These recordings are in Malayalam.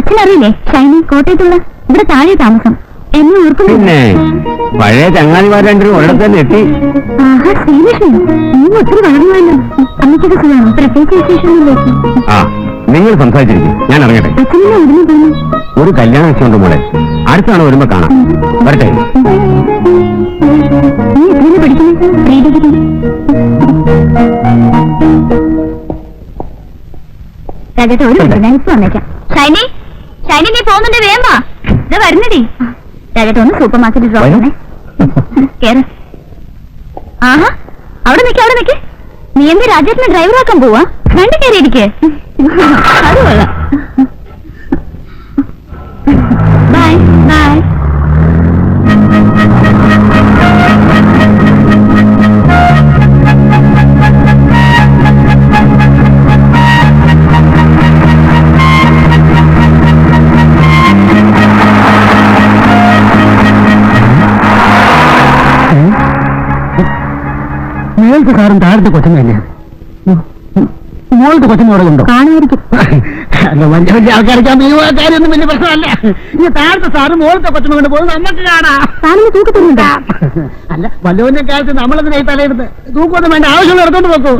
അച്ഛനറിയില്ലേ ഷൈനി കോട്ടയത്തുള്ള ഇവിടെ താഴെ താമസം എന്നെ ഓർക്കുന്നു. പിന്നെ പഴയ ചങ്ങാതിമാർ രണ്ടും ഒരിടത്ത് തന്നെ എത്തി. ആഹാ ശ്രീലക്ഷ്മി നീ ഒത്തിരി വളരുമല്ലോ. അമ്മയ്ക്കൊക്കെ സുഖമാണോ? പ്രത്യേകിച്ച് വിശേഷമൊന്നുമില്ലേ? ആ നിങ്ങൾ സംസാരിച്ചിരിക്കും, ഞാൻ ഇറങ്ങട്ടെ. അച്ഛനെ ഉടനെ പോയി. ഒരു കല്യാണം വെച്ചുകൊണ്ട് മോളെ, അടുത്താണ് വരുമ്പോ കാണാം. വരട്ടെ. നീ എത്രയാണ് പഠിക്കുന്നത്? Pre degree. രാജേട്ട ഒരു മിനിറ്റ്, ഞാൻ ഇപ്പൊ വന്നേക്കാം. ഷൈനി ഷൈനി നീ പോകുന്നുണ്ട്, വേഗം വാ. ഇത് വരുന്നടി. രാജേട്ട ഒന്ന് സൂപ്പർ മാർക്കറ്റിൽ ഡ്രോപ്പ് ചെയ്യണേ. കേറ്. ആഹാ അവിടെ നിക്ക്. നീ എന്ത് രാജേട്ടനെ ഡ്രൈവറാക്കാൻ പോവാ? വണ്ടി കയറിയിരിക്കേ. അത് കൊള്ളാം. Bye bye. മേളത്തെ സാറും താഴത്തെ കൊച്ചം തന്നെയാണ്. മോളത്തെ കൊച്ചം അവിടെ ഉണ്ടോ? കാണുമായിരിക്കും. വലിയ വലിയ ആൾക്കാർക്ക് കാര്യമൊന്നും വലിയ പ്രശ്നമല്ല. ഈ താഴത്തെ സാറും മോളത്തെ കൊച്ചം കൊണ്ട് പോകുന്നത് നമുക്ക് കാണാം. സാറിന് തൂക്കത്തുന്നുണ്ടോ? അല്ല വല്ലോന്റെ കാലത്ത് നമ്മളതിനെ തലയിരുന്ന് തൂക്കൊന്നും വേണ്ട, ആവശ്യമുള്ള എടുത്തോണ്ട് നോക്കൂ.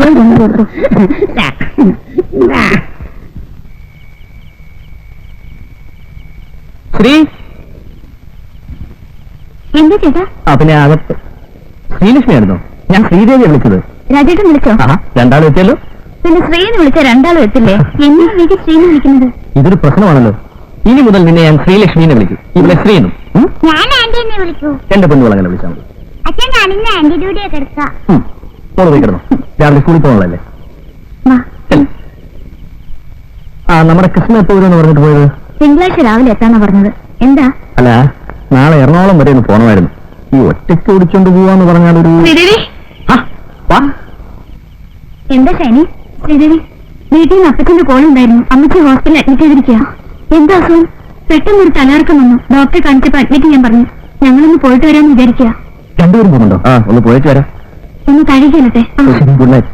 ശ്രീ എന്താ ചേട്ടാ? പിന്നെ അകത്ത് ശ്രീലക്ഷ്മി ആയിരുന്നോ? ഞാൻ ശ്രീദേവിയെ വിളിച്ചത്. രാജേട്ടൻ വിളിച്ചോ? രണ്ടാൾ വെച്ചല്ലോ. പിന്നെ ശ്രീന്ന് വിളിച്ച രണ്ടാളും എത്തില്ലേ? എന്നെ വീട്ടിൽ ശ്രീന്ന് വിളിക്കുന്നത് ഇതൊരു പ്രശ്നമാണല്ലോ. ഇനി മുതൽ നിന്നെ ഞാൻ ശ്രീലക്ഷ്മിനെ വിളിക്കും. ഇവിടെ ശ്രീനും ഞാൻ ആന്റിനെ വിളിക്കൂ. എന്റെ പെണ്ണുകൾ അങ്ങനെ വിളിച്ചാൽ മതി. അച്ഛൻ ഞാനിന്ന് ആന്റി ഡ്യൂട്ടിയെ കിടക്കാം. മോള് പോയി കിടന്നു. രാവിലെ സ്കൂളിൽ പോകണല്ലേ? നമ്മുടെ കൃഷ്ണ എപ്പോ വരുമെന്ന് പറഞ്ഞിട്ട് പോയത്? തിങ്കളാഴ്ച രാവിലെ എത്താന്നാ പറഞ്ഞത്. എന്താ? അല്ല നാളെ എറണാകുളം വരെ ഒന്ന് പോണമായിരുന്നു. ഈ ഒറ്റയ്ക്ക് ഓടിച്ചോണ്ട് പോവാന്ന് പറഞ്ഞാലൊരു എന്താ ഷൈനി? ശ്രീദേവി വീട്ടിൽ നിന്ന് അപ്പച്ചന്റെ കോളുണ്ടായിരുന്നു. അമ്മച്ചി ഹോസ്പിറ്റലിൽ അഡ്മിറ്റ് ചെയ്തിരിക്കുക. എന്താ അസുഖം? പെട്ടെന്നൊരു തലകറക്കം വന്നു. ഡോക്ടറെ കാണിച്ചപ്പോ അഡ്മിറ്റ് ചെയ്യാൻ പറഞ്ഞു. ഞങ്ങളൊന്ന് പോയിട്ട് വരാമെന്ന് വിചാരിക്കുക. രണ്ടുപേരും പോകുന്നുണ്ടോ? ഒന്ന് പോയിട്ട് വരാം. ഒന്ന് കഴിക്കലട്ടെ. Good night.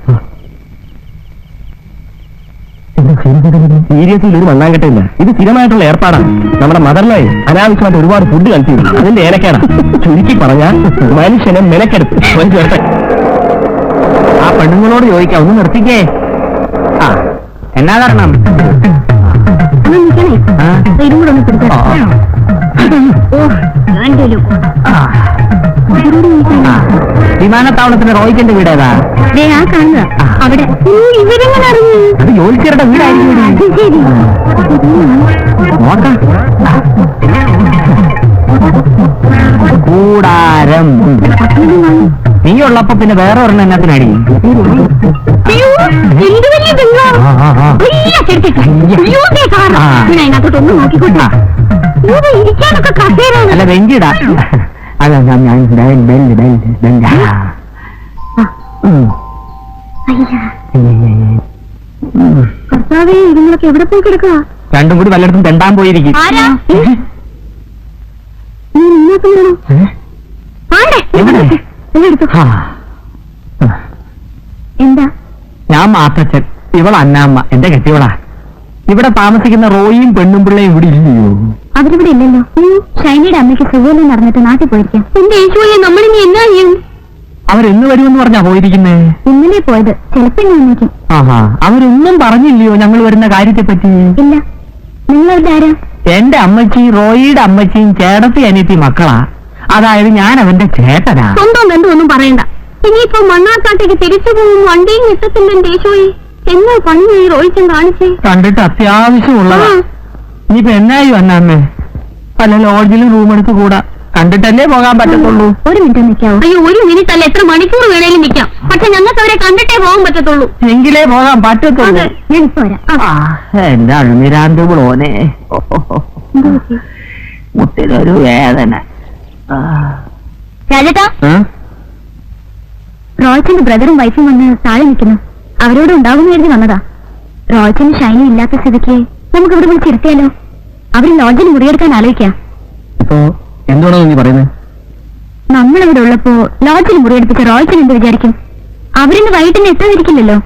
സീരിയസിൽ ഒരു മണ്ണാങ്കട്ടില്ല. ഇത് സ്ഥിരമായിട്ടുള്ള ഏർപ്പാടാണ്. നമ്മുടെ മദറിലായി അനാവശ്യമായിട്ട് ഒരുപാട് ഫുഡ് കഴിച്ചിരുന്നു. അതിന്റെ ഏലക്കേടാ. ചുരുക്കി പറഞ്ഞാൽ മനുഷ്യനെ മെനക്കെടുത്ത് ചേർത്ത്. ആ പെണ്ണുങ്ങളോട് ചോദിക്കാം, ഒന്ന് നിർത്തിക്കേ. എന്നാ കാരണം? വിമാനത്താവളത്തിന്റെ റോയിക്കന്റെ വീട് ഏതാ? അവിടെ അത് ജോലിക്കാരുടെ വീടായിരിക്കും. നോക്കാം. കൂടാരം. നീ ഉള്ളപ്പോ പിന്നെ വേറെ ഒരെണ്ണം എന്നത്തിനടി? അല്ല വെഞ്ചിടാ. അല്ല കർത്താവേ ഇതുങ്ങളൊക്കെ എവിടെ പോയി കിടക്കുക? രണ്ടും കൂടി വല്ലയിടത്തും തെണ്ടാൻ പോയിരിക്കും. എന്താ? ഞാൻ മാത്തച്ഛൻ, ഇവൾ അന്നാമ്മ, എന്റെ കെട്ടിയോളാ. ഇവിടെ താമസിക്കുന്ന റോയിയും പെണ്ണും പിള്ളയും ഇവിടെ ഇല്ലയോ? അവരിവിടെ ഇല്ലല്ലോ. ഷൈനിയുടെ അമ്മയ്ക്ക് സുഖമില്ലെന്ന് പറഞ്ഞിട്ട് നാട്ടിൽ പോയിരിക്കാം. എന്റെ യേശുവേ, നമ്മളിനി എന്നാ ചെയ്യും? അവരെന്ന് വരുമെന്ന് പറഞ്ഞാ പോയിരിക്കുന്നേ? ഇന്നലെ പോയത്. ചിലപ്പോ ഇന്ന് വന്നേക്കും. അവരൊന്നും പറഞ്ഞില്ലയോ ഞങ്ങൾ വരുന്ന കാര്യത്തെ പറ്റി? ഇല്ല. നിങ്ങളവരുടെ ആരാ? എന്റെ അമ്മച്ചി റോയിയുടെ അമ്മച്ചിയും ചേട്ടത്തി അനിയത്തി മക്കളാ. അതായത് ഞാൻ അവന്റെ ചേട്ടനാ. സ്വന്തം ബന്ധമൊന്നും പറയണ്ട. ഇനിയിപ്പോ മണ്ണാക്കാട്ടേക്ക് തിരിച്ചു പോകും. വണ്ടിയും കിട്ടത്തില്ല. എന്റെ യേശുവേ, എന്നാ പണി റോയിച്ചൻ കാണിച്ചേ? കണ്ടിട്ട് അത്യാവശ്യമുള്ളതാ. ഇനിയിപ്പോ എന്നായി വന്നേ? പല ലോഡ്ജിലും റൂം എടുത്ത് കൂടാ. കണ്ടിട്ടല്ലേ പോകാൻ പറ്റത്തുള്ളൂ. ഒരു മിനിറ്റ് നിൽക്കാവോ? അയ്യോ, ഒരു മിനിറ്റ് അല്ല, എത്ര മണിക്കൂർ വേണേലും നിൽക്കാം. പക്ഷെ ഞങ്ങൾക്ക് അവരെ കണ്ടിട്ടേ പോകാൻ പറ്റത്തുള്ളൂ. എങ്കിലേ പോകാൻ പറ്റത്തുള്ളൂ. ഞാനിപ്പോ വരാം. എന്റെ അഴുമിരാണ്ട് ബ്ലോനെ, മുട്ടിലൊരു വേദന. രാജേട്ടാ, റോയ്ച്ചന്റെ ബ്രദറും വൈഫും വന്ന് താഴെ നിൽക്കുന്നു. അവരോട് ഉണ്ടാകുന്ന കരുതി വന്നതാ. റോയ്ച്ചന് ഷൈനി ഇല്ലാത്ത സ്ഥിതിക്ക് നമുക്ക് ഇവിടെ വിളിച്ചിരുത്തിയാലോ? അവര് ലോഡ്ജിൽ മുറിയെടുക്കാൻ ആലോചിക്കാം. ഇപ്പോ എന്തുകൊണ്ടാ നീ പറയുന്നത്? നമ്മളിവിടെ ഉള്ളപ്പോ ലോഡ്ജിൽ മുറിയെടുപ്പിച്ച റോയ്ച്ചൻ എന്ത് വിചാരിക്കും? അവരിന്ന് വൈകിട്ടിന് എത്താതിരിക്കില്ലല്ലോ.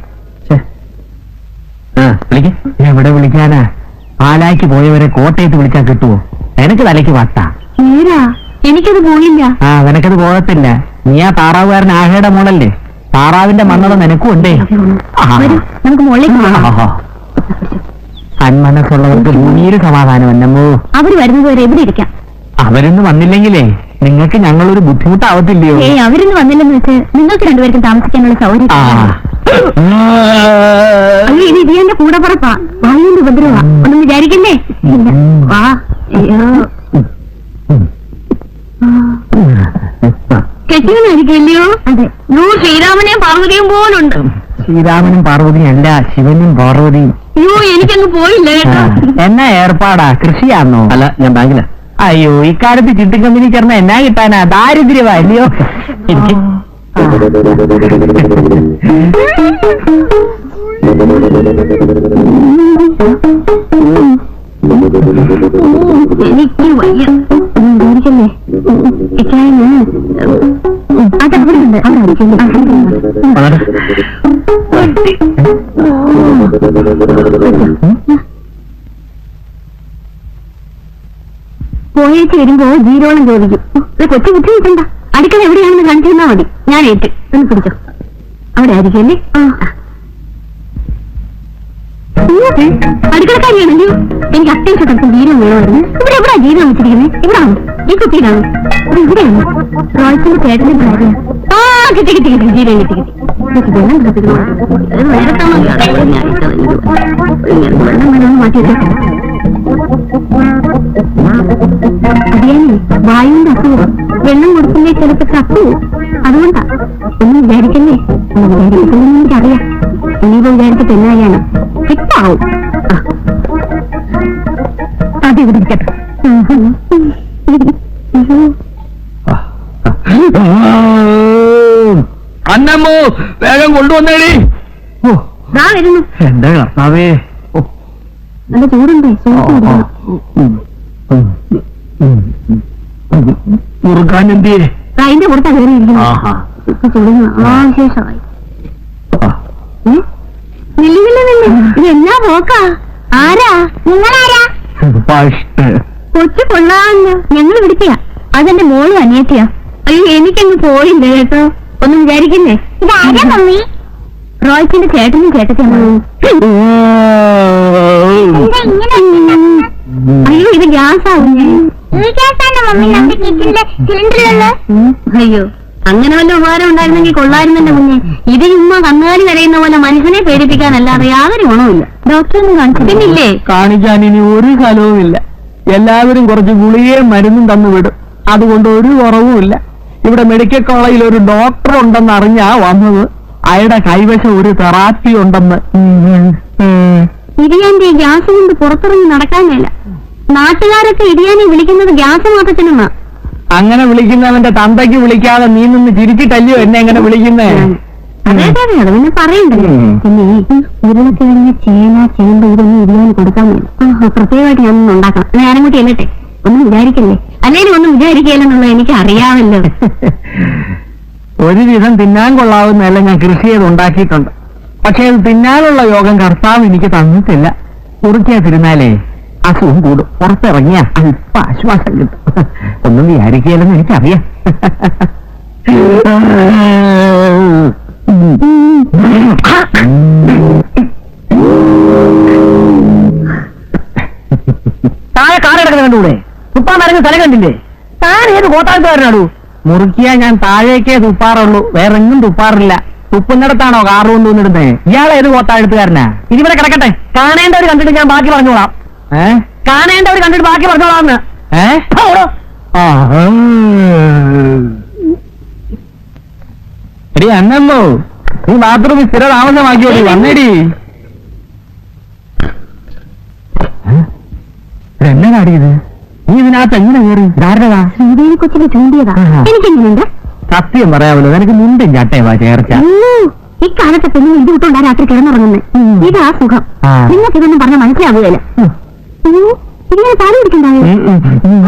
എവിടെ വിളിക്കാനാ? പാലായ്ക്ക് പോയവരെ കോട്ടയത്ത് വിളിച്ചാൽ കിട്ടുവോ? എനിക്ക് തലയ്ക്ക് വട്ടാ. നേരാ, എനിക്കത് പോയില്ല. ആ, നിനക്കത് പോകത്തില്ല. നീ ആ താറാവുകാരൻ ആഹയുടെ മോളല്ലേ? താറാവിന്റെ മണ്ണത നിനക്കും ഉണ്ടേ. നമുക്ക് മുകളിലേക്ക് സന്മനസ്സുള്ളവർക്ക് ഭൂമിയിൽ സമാധാനം എന്നമ്മോ. അവര് വരുന്നത് വരെ എവിടെ ഇരിക്കാം. അവരൊന്നും വന്നില്ലെങ്കിലേ നിങ്ങൾക്ക് ഞങ്ങളൊരു ബുദ്ധിമുട്ടാവത്തില്ലയോ? അവരൊന്നും വന്നില്ലെന്ന് വെച്ച് നിങ്ങൾക്ക് രണ്ടുപേർക്കും താമസിക്കാനുള്ള സൗകര്യം. ഇത് ഇതിന്റെ കൂടെ പറപ്പാ. വായുവിന്റെ ഉപദ്രവാ, ഒന്നും വിചാരിക്കണ്ടേ? വാ. കെട്ടിയനായിരിക്കുമല്ലയോ? അതെ. ശ്രീരാമനെയും പാർവതിയും പോലുണ്ട്. ശ്രീരാമനും പാർവതിയും അല്ല, ശിവനും പാർവതിയും. അയ്യോ, എനിക്കങ്ങ് പോയില്ല കേട്ടോ. എന്നാ ഏർപ്പാടാ? കൃഷിയാണോ? അല്ല, ഞാൻ ബാങ്കിലാ. അയ്യോ, ഇക്കാലത്ത് ചിട്ടി കമ്പനി ചേർന്ന എന്നാ കിട്ടാനാ? ദാരിദ്ര്യവാ അല്ലയോ? എനിക്ക് എനിക്ക് വയ്യ. വിചാരിക്കല്ലേ? ഇക്കായന് അതവിടെ ഉണ്ട്. പോയേച്ച് വരുമ്പോ ജീരോളം ചോദിക്കും. കൊച്ചു കുത്തി നിൽക്കണ്ട, അടുക്കള എവിടെയാണെന്ന് കാണിച്ചു തന്നാ മതി. ഞാൻ ഏറ്റ് ഒന്ന് പിടിച്ചോ. അവിടെ ആയിരിക്കല്ലേ? അടുക്കളക്കാരിയാണല്ലോ. എനിക്ക് അത്യാവശ്യം ജീരം വേണമായിരുന്നു. ഇവിടെ എവിടാ ജീരം വെച്ചിരിക്കുന്നത്? ഇവിടാണ്, ഈ കുട്ടിയിലാണ്. ഇത് ഇവിടെയാണ്. റോയ്സിന്റെ ചേട്ടന്റെ ഭാര്യ. ആ, കിട്ടി കിട്ടി കിട്ടി, ജീരം കിട്ടി കിട്ടി. വെള്ളം വേണമെന്ന് മാറ്റിയത്. അതിയാനേ, വായുവിന്റെ അസുഖം. വെള്ളം കൊടുക്കില്ലേ ചിലപ്പോ ചത്തു. അതുകൊണ്ടാ. ഒന്നും വിചാരിക്കല്ലേ? വിചാരിക്കല്ലെന്ന് എനിക്കറിയാം. ഇനിയിപ്പോ വിചാരിച്ചിട്ട് എന്നായാണ് കിട്ടാവും. അതിവിടെ ഇരിക്കട്ടെ. അന്നമ്മോ, വേഗം കൊണ്ടുവന്നേടി. വരുന്നു. എന്താ കർത്താവേ, നല്ല ചൂടുണ്ടേ. മുറുക്കാൻ എന്തിയേ? അതിന്റെ പുറത്താ കയറിയിരിക്കുന്നു. ചൂടുന്നു. ആ, വിശേഷമായി. ഇതെന്നാ പോക്കാ? ആരാ? നിങ്ങളാരാ? കൊച്ചു കൊള്ളാന്ന്. ഞങ്ങൾ വിളിക്കുക. അതെന്റെ മോളും അനിയത്തിയാ. അയ്യോ, എനിക്കങ്ങ് പോയില്ല കേട്ടോ. ഒന്നും വിചാരിക്കുന്നേ. ഇതാരാ മമ്മി? റോയ്സിന്റെ ചേട്ടനും ചേട്ടത്തിയാണ്. അയ്യോ, ഇത് ഗ്യാസാവും. അയ്യോ, അങ്ങനെ വല്ല ഉപകാരം ഉണ്ടായിരുന്നെങ്കിൽ കൊള്ളായിരുന്നല്ലോ കുഞ്ഞെ. ഇത് ചുമ്മാ കന്നുകാലി കരയുന്ന പോലെ മനുഷ്യനെ പേടിപ്പിക്കാനല്ലാതെ യാതൊരു ഗുണവുമില്ല. ഡോക്ടറൊന്നും കാണിച്ചിട്ടില്ലേ? കാണിക്കാൻ ഇനി ഒരു ഫലവുമില്ല. എല്ലാവരും കുറച്ച് ഗുളികയും മരുന്നും തന്നു വിടും. അതുകൊണ്ട് ഒരു കുറവുമില്ല. ഇവിടെ മെഡിക്കൽ കോളേജിൽ ഒരു ഡോക്ടർ ഉണ്ടെന്ന് അറിഞ്ഞാ വന്നത്. അയാളുടെ കൈവശം ഒരു തെറാപ്പി ഉണ്ടെന്ന്. ഇടിയാന്റെ ഗ്യാസ് കൊണ്ട് പുറത്തിറങ്ങി നടക്കാനില്ല. നാട്ടുകാരൊക്കെ ഇടിയാനെ വിളിക്കുന്നത് ഗ്യാസ് മാറ്റത്തിനെന്നാ. അങ്ങനെ വിളിക്കുന്നവന്റെ തന്തയ്ക്ക് വിളിക്കാതെ നീ നിന്ന് ചിരിച്ചിട്ടല്ലയോ എന്നെ എങ്ങനെ വിളിക്കുന്നേ? അതെ, അത് പിന്നെ പറയണ്ടല്ലോ. പിന്നെ ഉരുളക്കിഴങ്ങ്, ചേന, ചേമ്പ് ഇതൊന്നും ഇടിയാന് കൊടുക്കാൻ വേണം. പ്രത്യേകമായിട്ട് ഞാനൊന്നും ഉണ്ടാക്കണം. ഞാനും കൂട്ടി അല്ലട്ടെ. ഒന്നും വിചാരിക്കല്ലേ? അല്ലെങ്കിൽ ഒന്നും വിചാരിക്കില്ലെന്നുള്ളത് എനിക്ക് അറിയാമല്ലോ. ഒരുവിധം തിന്നാൻ കൊള്ളാവുന്നതല്ല ഞാൻ കൃഷി ചെയ്ത് ഉണ്ടാക്കിയിട്ടുണ്ട്. പക്ഷെ അത് തിന്നാനുള്ള യോഗം കർത്താവ് എനിക്ക് തന്നിട്ടില്ല. കുറുക്കിയാ തിരുന്നാലേ അസുഖം കൂടും. പുറത്തിറങ്ങിയ അല്പ ആശ്വാസം കിട്ടും. ഒന്നും വിചാരിക്കുകയല്ലെന്ന് എനിക്കറിയാം. താഴെ കാറെടുക്കുന്ന കണ്ടൂടെ? തുപ്പാൻ ഇറങ്ങുന്ന സ്ഥലം കണ്ടില്ലേ? താൻ ഏത് കോട്ടാഴ്ത്തുകാരനാടൂ? മുറുക്കിയാ ഞാൻ താഴേക്കേ തുപ്പാറുള്ളൂ, വേറെങ്ങും തുപ്പാറില്ല. തുപ്പുന്നിടത്താണോ കാറ് കൊണ്ടുവന്നിടുന്നേ? ഇയാളെ ഏത് കോട്ടാഴ്ത്തുകാരനാ? ഇതിവിടെ കിടക്കട്ടെ. കാണേണ്ടവർ കണ്ടിട്ട് ഞാൻ ബാക്കി പറഞ്ഞോളാം. കാണേണ്ടവർ കണ്ടിട്ട് ബാക്കി പറഞ്ഞോളാന്ന്. എടി അന്നമ്മോ, നീ ബാത്റൂമിൽ സ്ഥിര താമസമാക്കിയോടി. വന്നേടി. എന്നതാടിയത്? നീ ഇതിനകത്ത് എങ്ങനെ കയറി? ധാരണതാ ശ്രീദേവി കൊച്ചിനെ ചൂണ്ടിയതാ. എനിക്കെങ്ങനെയുണ്ട്? സത്യം പറയാമല്ലോ, നിനക്ക് നിണ്ടും ചട്ടയവാ ചേർച്ച. ഇക്കാലത്തെ പെണ്ണു ഇത് വിട്ടുണ്ടാ രാത്രി കിടന്നുറങ്ങുന്നത്. ഇതാ സുഖം. നിങ്ങൾക്ക് ഇതൊന്നും പറഞ്ഞാൽ മനസ്സിലാവുകയല്ല. ഇങ്ങനെ പാല് കുടിക്കണ്ടായോ?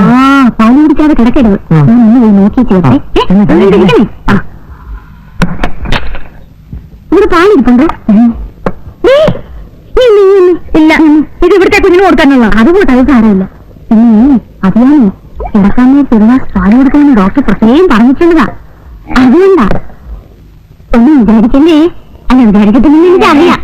ആ, പാല് കുടിക്കാതെ കിടക്കരുത്. ഞാൻ നോക്കി ചേർത്തെ. ഇവിടെ പാലിരിപ്പുണ്ടോ? ഇല്ല, ഇത് ഇവിടുത്തെ കുഞ്ഞു കുഞ്ഞിന് കൊടുക്കാനുള്ള അതുകൂട്ട് അത് സാരമില്ല. പിന്നെ അതിയാണോ കിടക്കാൻ നേരത്തെ ഒരു ഗ്ലാസ് പാല് കൊടുക്കണമെന്ന് ഡോക്ടർ പ്രത്യേകം പറഞ്ഞിട്ടുള്ളതാ. അതുകൊണ്ടാ. ഒന്നും വിചാരിക്കല്ലേ. അല്ല വിചാരിക്കത്തില്ലെന്ന് എനിക്കറിയാം.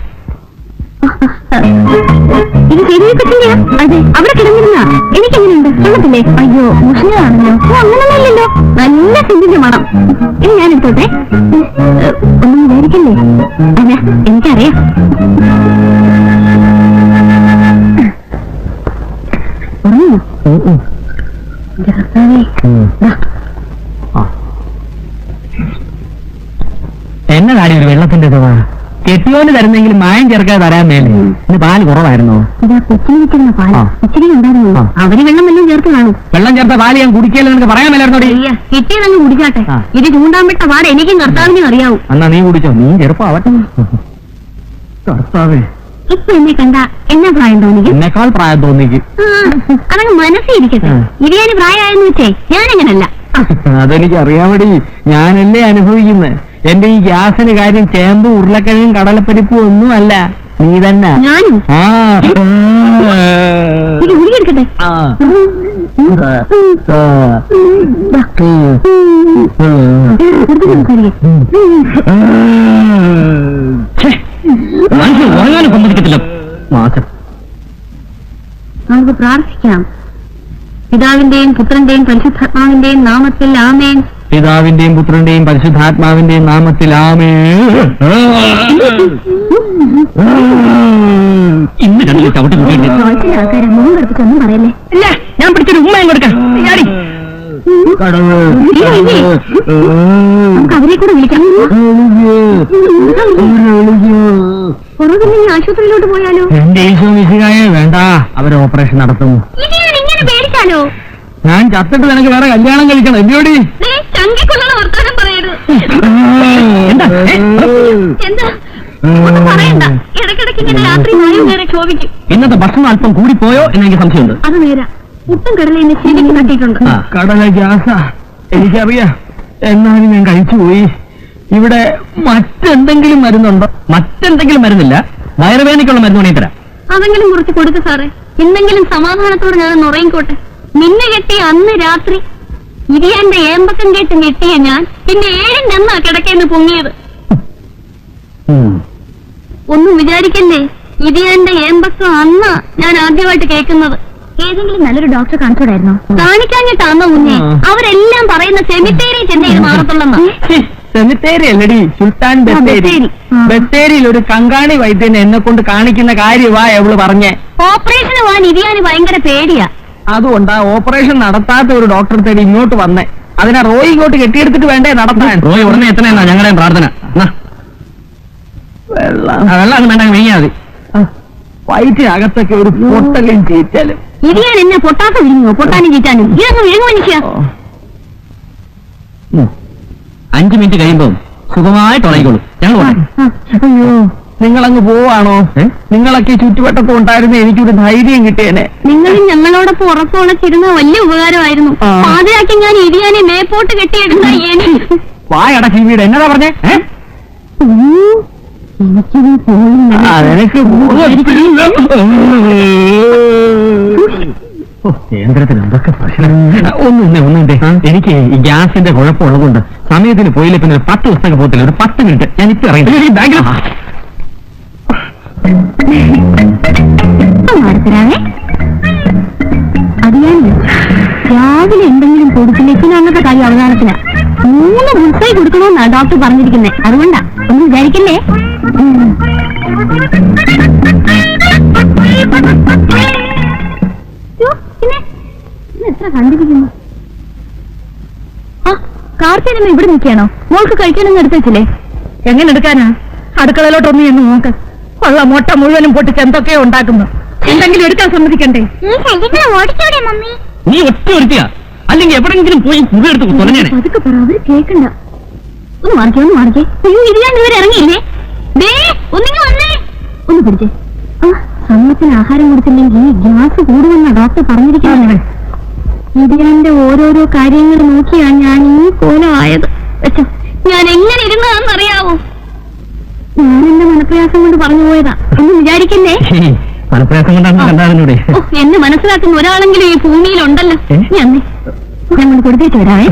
ഇത് ശരിയാക്കത്തില്ല. അതെ അവിടെ കിടന്നിരുന്ന എനിക്കെങ്ങനെയുണ്ട് കൊള്ളത്തില്ലേ? അയ്യോ മുഷിഞ്ഞതാണല്ലോ. അങ്ങനൊന്നുമില്ലല്ലോ, നല്ല സിന്ധിന്റെ മണം. ഇനി ഞാൻ എടുത്തോട്ടെ. ഒന്നും വിചാരിക്കല്ലേ. അല്ല എനിക്കറിയാം. എന്നതാടി ഒരു വെള്ളത്തിന്റെ കെട്ടിയോന് തരുന്നെങ്കിലും മായം ചേർക്കാതെ തരാൻ മേലെ. ഇന്ന് പാല് കുറവായിരുന്നോ? ഇതാ കൊച്ചിന് വെച്ചിരുന്ന പാല് ഇച്ചിരി ഉണ്ടായിരുന്നു. അവര് വെള്ളം വല്ലതും ചേർത്ത് കാണും. വെള്ളം ചേർത്ത പാല് ഞാൻ കുടിക്കല്ലോ നിനക്ക് പറയാൻ മേലായിരുന്നോടി. കിട്ടിയതങ്ങ് കുടിച്ചാട്ടെ. ഇത് ചൂണ്ടാൻ വിട്ട പാട് എനിക്കും കർത്താവിനും അറിയാവൂ. എന്നാ നീ കുടിച്ചോ, നീ ചെറുപ്പാവട്ടെ. കർത്താവേ, ഇപ്പൊ എന്നെ കണ്ട എന്നാ പ്രായം തോന്നിക്കും? എന്നെക്കാൾ പ്രായം തോന്നിക്ക്. അതങ്ങ് മനസ്സിരിക്കട്ടെ. ഇരിയാന് പ്രായമായെന്ന് വെച്ചേ ഞാനങ്ങനല്ല. അതെനിക്ക് അറിയാമടി, ഞാനല്ലേ അനുഭവിക്കുന്നത്. എന്റെ ഈ ഗ്യാസിന് കാര്യം ചേമ്പും ഉരുളക്കിഴങ്ങും കടലപ്പരിപ്പും ഒന്നും അല്ല, നീ തന്നെ. ഞാനും എടുക്കട്ടെ. ഉറങ്ങാനും സമ്മതിക്കത്തില്ല. മാസം നമുക്ക് പ്രാർത്ഥിക്കാം. പിതാവിന്റെയും പുത്രന്റെയും പരിശുദ്ധാത്മാവിന്റെയും നാമത്തിൽ ആമേൻ. പിതാവിന്റെയും പുത്രന്റെയും പരിശുദ്ധാത്മാവിന്റെയും നാമത്തിൽ ആമേൻ. ഇന്ന് കണ്ടില്ല ചവിട്ടി കുട്ടിയുണ്ട്. ആൾക്കാരെ മുഖം കറുപ്പിച്ചൊന്നും പറയല്ലേ. ഇല്ല, ഞാൻ പിടിച്ചൊരു ഉമ്മയും കൊടുക്കാം. നമുക്ക് അവരെ കൂടെ വിളിക്കാം. കുറവില്ലെങ്കിൽ ആശുപത്രിയിലോട്ട് പോയാലോ? എന്റെ ഈശോ മിശിഹായെ വേണ്ട, അവര് ഓപ്പറേഷൻ നടത്തും. ഇങ്ങനെ പേടിച്ചാലോ? ഞാൻ ചത്തിട്ട് നിനക്ക് വേറെ കല്യാണം കഴിക്കണം എന്തിയോടി? ചങ്കിക്കൊള്ളുന്ന വർത്തമാനം പറയരുത്. എന്താ ഒന്നും പറയണ്ട. ഇടയ്ക്കിടയ്ക്ക് ഇങ്ങനെ രാത്രി വായു നേരെ ക്ഷോഭിക്കും. ഇന്നത്തെ ഭക്ഷണം അല്പം കൂടിപ്പോയോ എന്നെനിക്ക് സംശയമുണ്ട്. അത് നേരാ. പുട്ടും കടല എന്നെ ശരിക്ക് തട്ടിയിട്ടുണ്ട്. കടല ഗ്യാസാ എനിക്കറിയാം, എന്നാലും ഞാൻ കഴിച്ചുപോയി. ഇവിടെ മറ്റെന്തെങ്കിലും മരുന്നുണ്ടോ? മറ്റെന്തെങ്കിലും മരുന്നില്ല, വയറുവേദനയ്ക്കുള്ള മരുന്ന് വേണമെങ്കിൽ തരാം. അതെങ്കിലും കുറച്ച് കൊടുക്ക് സാറേ. എന്തെങ്കിലും സമാധാനത്തോടെ ഞാൻ ഉറങ്ങിക്കോട്ടെ. നിന്നെ കെട്ടിയ അന്ന് രാത്രി ഇരിയാന്റെ ഏമ്പക്കം കേട്ട് ഞെട്ടിയ ഞാൻ പിന്നെ 7 എന്നാ കിടക്കേന്ന് പൊങ്ങിയത്. ഒന്നും വിചാരിക്കല്ലേ. ഇരിയാന്റെ ഏമ്പക്കം അന്നാ ഞാൻ ആദ്യമായിട്ട് കേൾക്കുന്നത്. ഏതെങ്കിലും നല്ലൊരു ഡോക്ടറെ കാണിച്ചോടായിരുന്നോ? കാണിക്കാഞ്ഞിട്ടാന്നോ മുന്നേ അവരെല്ലാം പറയുന്ന സെമിത്തേരി ചെന്നൈ മാറത്തുള്ളെന്നാ. സെമിത്തേരി അല്ലടി, സുൽത്താൻ ബത്തേരി. ബത്തേരിയിൽ ഒരു കങ്കാണി വൈദ്യനെ എന്നെ കൊണ്ട് കാണിക്കുന്ന കാര്യമാ എവള് പറഞ്ഞേ. ഓപ്പറേഷന് പോവാൻ ഇരിയാന് ഭയങ്കര പേടിയാ. അതുകൊണ്ടാ ഓപ്പറേഷൻ നടത്താത്ത ഒരു ഡോക്ടറെ തേടി ഇങ്ങോട്ട് വന്നേ. അതിനാ റോയ് ഇങ്ങോട്ട് കെട്ടിയെടുത്തിട്ട് വേണ്ടേ നടത്താൻ. റോയ് ഉടനെ എത്തണെന്നാ ഞങ്ങളുടെ പ്രാർത്ഥന. വെള്ളം വേണ്ട, മെയ്യാ മതി. വയറ്റിനകത്തൊക്കെ ഒരു പൊട്ടലും ചീറ്റാലും. ഇരിയാൻ എന്നെ പൊട്ടാത്ത വിരിഞ്ഞോ? പൊട്ടാനും ചീറ്റാനും ഇതൊന്നും വിഴുങ്ങു മനുഷ്യ. 5 മിനിറ്റ് കഴിയുമ്പോ സുഖമായിട്ട് ഉറങ്ങിക്കോളൂ. ഞങ്ങൾ അയ്യോ, നിങ്ങളങ്ങ് പോവാണോ? നിങ്ങളൊക്കെ ചുറ്റുവട്ടത്ത് ഉണ്ടായിരുന്ന എനിക്കൊരു ധൈര്യം കിട്ടിയേനെ. നിങ്ങളും ഞങ്ങളോടൊപ്പം ഉറപ്പുളച്ചിരുന്ന വലിയ ഉപകാരമായിരുന്നു. പാതിരാക്കി ഞാൻ ഇരിയാനെ മേപ്പോട്ട് കെട്ടിയെടുത്ത വായടക്കി വീട് എന്നതാ പറഞ്ഞേ? നിനക്ക് കേന്ദ്രത്തിന് എന്തൊക്കെ പ്രശ്നം. ഒന്നുണ്ടേ, എനിക്ക് ഈ ഗ്യാസിന്റെ കുഴപ്പമുള്ളതുകൊണ്ട് സമയത്തിന് പോയില്ല. പിന്നെ 10 ദിവസത്തേക്ക് പോകത്തില്ല, ഒരു 10 മിനിറ്റ് ഞാൻ ഇപ്പൊ ഇറങ്ങി. അത് ഞാൻ രാവിലെ എന്തെങ്കിലും കൊടുത്തിലേക്ക് അന്നത്തെ കാര്യം അവതാരത്തില 3 മുൻസായി കൊടുക്കണമെന്നാ ഡോക്ടർ പറഞ്ഞിരിക്കുന്നത്. അതുകൊണ്ടാ, ഒന്നും വിചാരിക്കല്ലേ. പിന്നെ എത്ര കണ്ടിരിക്കുന്നു. ആ കാർത്തികമ്മ ഇവിടെ നിൽക്കുകയാണോ? മോൾക്ക് കഴിക്കാനൊന്നും എടുത്ത് വെച്ചില്ലേ? എങ്ങനെ എടുക്കാനാ? അടുക്കളയിലോട്ടൊന്ന് എന്ന് നോക്ക്. ഉള്ള മുട്ട മുഴുവനും പൊട്ടിച്ച് എന്തൊക്കെയോ ഉണ്ടാക്കുന്നു. എന്തെങ്കിലും എടുക്കാൻ സമ്മതിക്കണ്ടേ? ഓടിച്ചോടെ മമ്മി. നീ ഒറ്റ ഒരുത്തിയാ, അല്ലെങ്കിൽ എവിടെങ്കിലും പോയി മുറിയെടുത്ത് തുറഞ്ഞേനെ. അതൊക്കെ പറ, അവര് കേൾക്കണ്ട. ഒന്ന് മാറിക്കേ. അയ്യോ ഇരിയാണ്ട് ഇവര് ഇറങ്ങിയില്ലേ? ഒന്നിങ്ങ് വന്നേ. ഒന്ന് പിടിച്ചേ. സമയത്തിന് ആഹാരം കൊടുത്തില്ലെങ്കിൽ ഗ്യാസ് കൂടുമെന്നാ ഡോക്ടർ പറഞ്ഞിരിക്കുന്നത്. ഇരിയാന്റെ ഓരോരോ കാര്യങ്ങൾ നോക്കിയാ ഞാൻ ഈ കോലമായത്. വെച്ചോ, ഞാൻ എങ്ങനെ ഇരുന്നതാണെന്നറിയാവോ? ഞാൻ എന്റെ മനപ്രയാസം കൊണ്ട് പറഞ്ഞു പോയതാ. ഒന്നും വിചാരിക്കല്ലേ. മനപ്രയാസം കൊണ്ടാണ് കണ്ടാറിനൂടെ. എന്നെ മനസ്സിലാക്കുന്ന ഒരാളെങ്കിലും ഈ ഭൂമിയിലുണ്ടല്ലോ. ഞാൻ കൊണ്ട് കൊടുത്തിട്ട് വരാവേ.